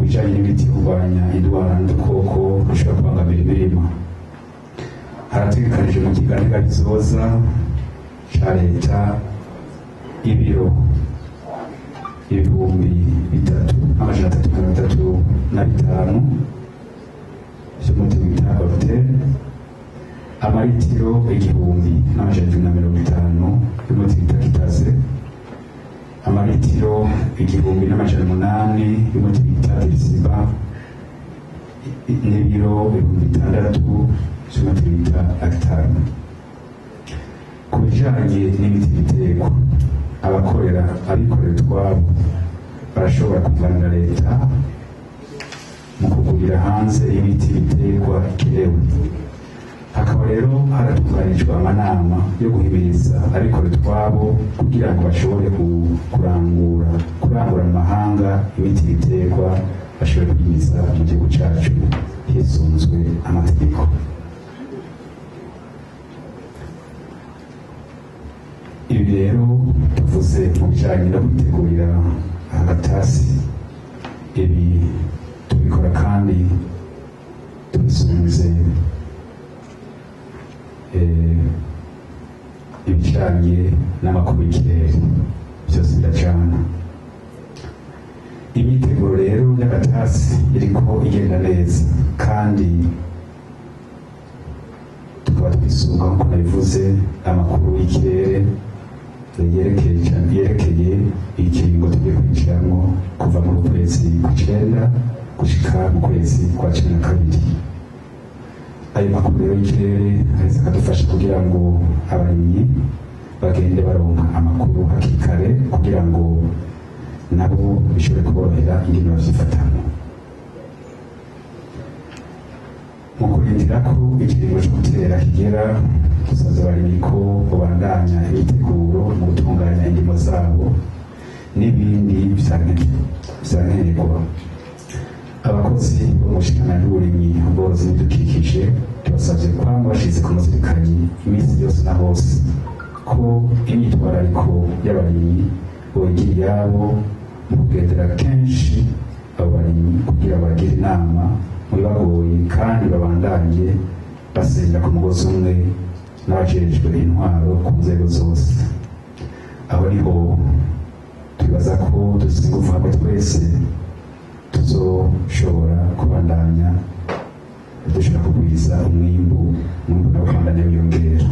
bijanye n'imiti kurwanya indwara n'udukoko dushobora kubangamira imirima. Harategekanijwe mu kiganiro gisoza ca leta ibiro 3,335 vy'umuti wita Ortel, amaritiro 1,150 y'umuti wita Kitase, amaritiro 1,800 y'umuti wita Irisiba, n'ibiro 6,000 vy'umuti wita Actar. Ku bijanye n'imiti biterwa, abikorera utwabo barashobora kuganira leta mu kugurira hanze imiti biterwa ikenewe. Hakaba rero haratunganijwe amanama yo guhimiriza abikorera utwabo kugira ngo bashobore kurangura mu mahanga imiti biterwa, bashobore kuyimiza mu gihugu cacu hisunzwe amategeko. Ibi rero tuvuze mu bijanye no kwitegurira agatasi, ibi tubikora kandi tubisunze ibijanye n'amakuru y'ikirere, byose biracana. Imyiteguro rero y'agatasi iriko igenda neza, kandi tukaba twisunga nkuko nabivuze amakuru y'ikirere yerekeye ikiringo tugiye kwinjiramwo kuva mu kwezi kw'icenda gushika mu kwezi kwa 12. Ayo makuru rero y'ikirere aheza akadufasha kugira ngo abarimyi bagende baronka amakuru hakiri kare, kugira ngo nabo bishobore kuborohera ingene bavyifatamwo. Mu kurindira ko ikiringo co gutera kigera, tusaza abarimyi ko babandanya imiteguro mu gutunganya indimo zabo n'ibindi vyankenerwa. Abakozi bo mu bushikiranganji bw'uburimyi, ubworozi n'ibidukikije tubasavye kwama bashize ku muzirikanyi iminsi yose na hose ko imyitwarariko y'abarimyi bogira iyabo mu kugendera kenshi abo barimyi kugira bagire inama mu bibagoye, kandi babandanye basenya ku mugozi umwe n'abajejwe intwaro ku nzego zose. Aho niho twibaza ko dufise ingufu hamwe twese tuzoshobora kubandanya dushobora kugwiza umwimbu no kubandanya wiyongera.